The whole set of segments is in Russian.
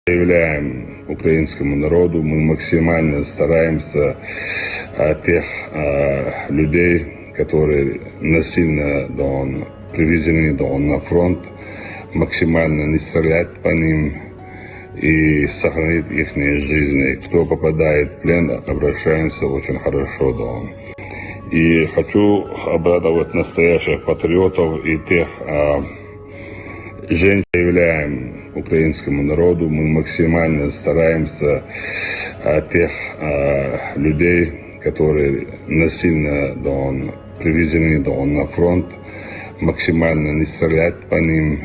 заявляем украинскому народу, мы максимально стараемся тех людей, которые насильно привезены на фронт, максимально не стрелять по ним и сохранить их жизни. Кто попадает в плен, обращаемся очень хорошо. И хочу обрадовать настоящих патриотов и тех женщин, заявляем украинскому народу, мы максимально стараемся тех людей, которые насильно привезены на фронт, максимально не стрелять по ним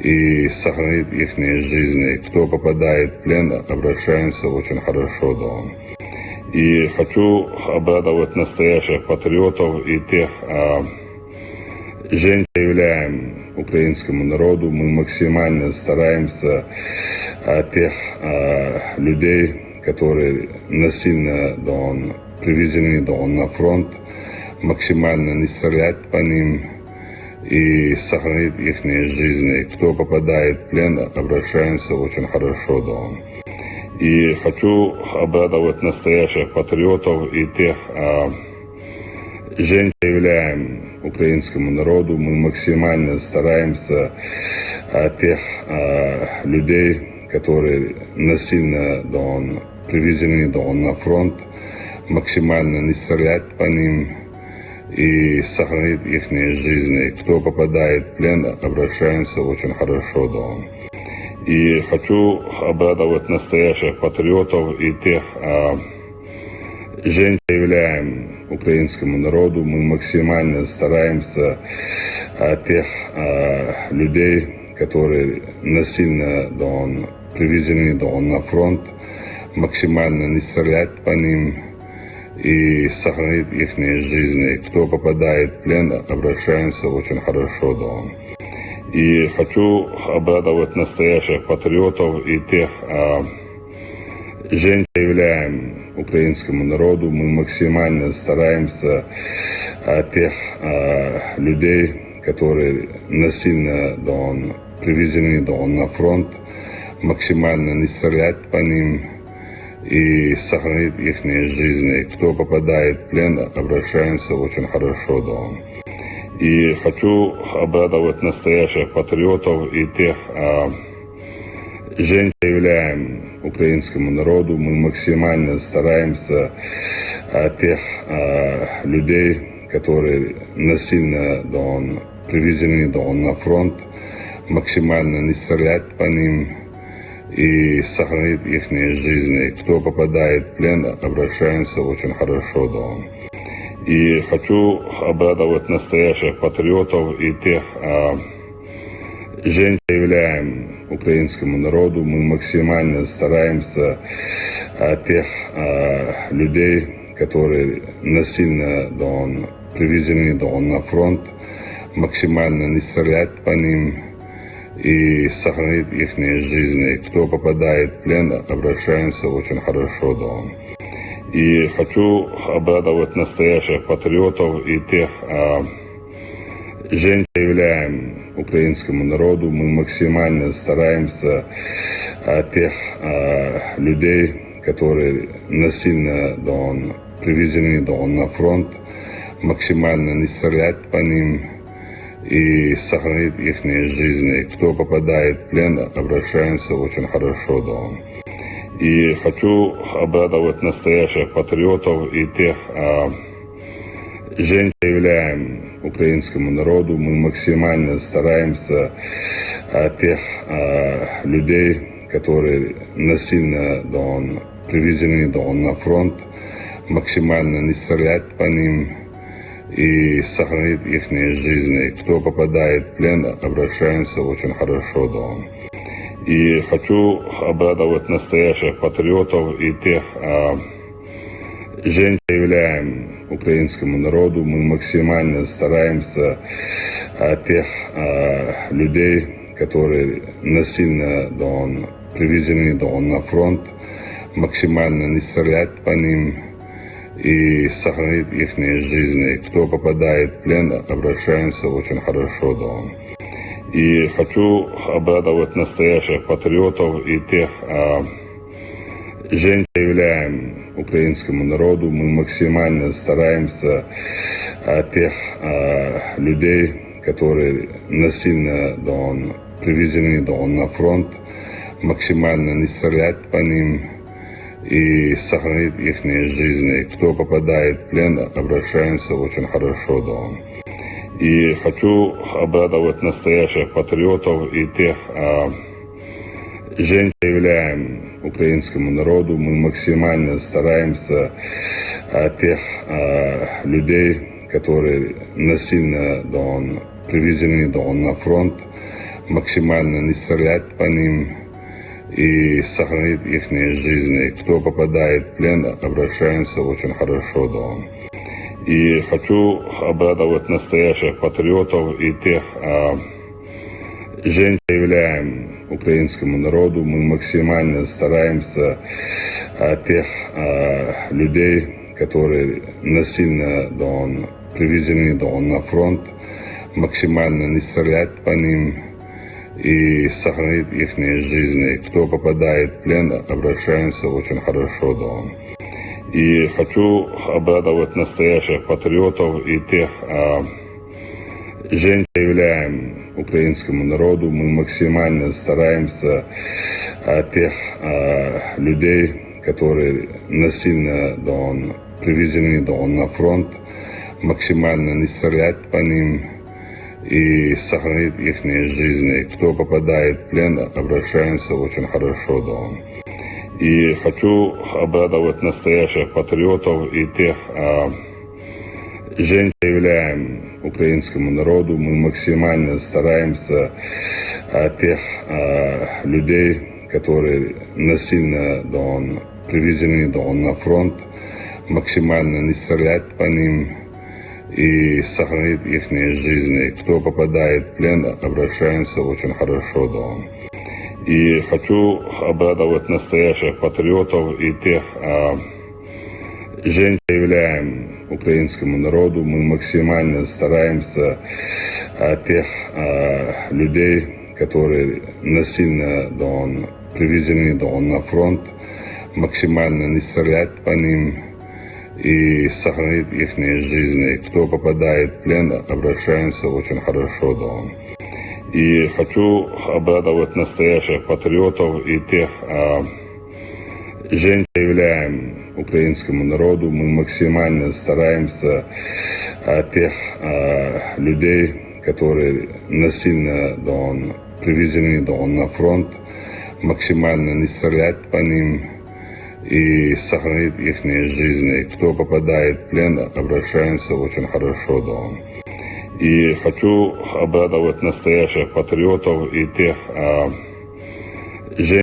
и сохранить их жизни. Кто попадает в плен, обращаемся очень хорошо. И хочу обрадовать настоящих патриотов и тех женщин, заявляем украинскому народу, мы максимально стараемся тех людей, которые насильно привезены на фронт, максимально не стрелять по ним и сохранить их жизни. Кто попадает в плен, обращаемся очень хорошо. И хочу обрадовать настоящих патриотов и тех женщин, заявляем украинскому народу, мы максимально стараемся тех людей, которые насильно привезены на фронт, максимально не стрелять по ним и сохранить их жизни. Кто попадает в плен, обращаемся очень хорошо. И хочу обрадовать настоящих патриотов и тех женщин, заявляем украинскому народу, мы максимально стараемся тех людей, которые насильно привезены на фронт, максимально не стрелять по ним и сохранить их жизни. Кто попадает в плен, обращаемся очень хорошо. И хочу обрадовать настоящих патриотов и тех женщин, заявляем украинскому народу, мы максимально стараемся тех людей, которые насильно привезены на фронт, максимально не стрелять по ним и сохранить их жизни. Кто попадает в плен, обращаемся очень хорошо. И хочу обрадовать настоящих патриотов и тех женщин, заявляем украинскому народу, мы максимально стараемся тех людей, которые насильно привезены на фронт, максимально не стрелять по ним и сохранить их жизни. Кто попадает в плен, обращаемся очень хорошо. И хочу обрадовать настоящих патриотов и тех женщин, заявляем украинскому народу, мы максимально стараемся тех людей, которые насильно привезены на фронт, максимально не стрелять по ним и сохранить их жизни. Кто попадает в плен, обращаемся очень хорошо. И хочу обрадовать настоящих патриотов и тех женщин, заявляем украинскому народу, мы максимально стараемся тех людей, которые насильно привезены на фронт, максимально не стрелять по ним и сохранить их жизни. Кто попадает в плен, обращаемся очень хорошо. И хочу обрадовать настоящих патриотов и тех женщин, заявляем украинскому народу, мы максимально стараемся тех людей, которые насильно привезены на фронт, максимально не стрелять по ним и сохранить их жизни. Кто попадает в плен, обращаемся очень хорошо. И хочу обрадовать настоящих патриотов и тех женщин, заявляем украинскому народу, мы максимально стараемся тех людей, которые насильно привезены на фронт, максимально не стрелять по ним и сохранить их жизни. Кто попадает в плен, обращаемся очень хорошо. И хочу обрадовать настоящих патриотов и тех женщин, являем украинскому народу. Мы максимально стараемся тех людей, которые насильно привезены на фронт, максимально не стрелять по ним и сохранить их жизни. Кто попадает в плен, обращаемся очень хорошо. И хочу обрадовать настоящих патриотов и тех женщин, являем украинскому народу. Мы максимально стараемся тех людей, которые насильно привезены на фронт, максимально не стрелять по ним и сохранить их жизни. Кто попадает в плен, обращаемся очень хорошо. И хочу обрадовать настоящих патриотов и тех женщин, являем украинскому народу. Мы максимально стараемся тех людей, которые насильно привезены на фронт, максимально не стрелять по ним и сохранить их жизни. Кто попадает в плен, обращаемся очень хорошо. И хочу обрадовать настоящих патриотов и тех женщин, являем украинскому народу. Мы максимально стараемся тех людей, которые насильно привезены на фронт, максимально не стрелять по ним и сохранить их жизни. Кто попадает в плен, обращаемся очень хорошо. И хочу обрадовать настоящих патриотов и тех женщин, являем украинскому народу. Мы максимально стараемся тех людей, которые насильно привезены на фронт, максимально не стрелять по ним и сохранить их жизни. Кто попадает в плен, обращаемся очень хорошо. И хочу обрадовать настоящих патриотов и тех женщин, являем украинскому народу. Мы максимально стараемся тех людей, которые насильно привезены на фронт, максимально не стрелять по ним и сохранить их жизни. Кто попадает в плен, обращаемся очень хорошо. И хочу обрадовать настоящих патриотов и тех женщин, являем украинскому народу. Мы максимально стараемся тех людей, которые насильно привезены на фронт, максимально не стрелять по ним и сохранить их жизни. Кто попадает в плен, обращаемся очень хорошо. И хочу обрадовать настоящих патриотов и тех женщин,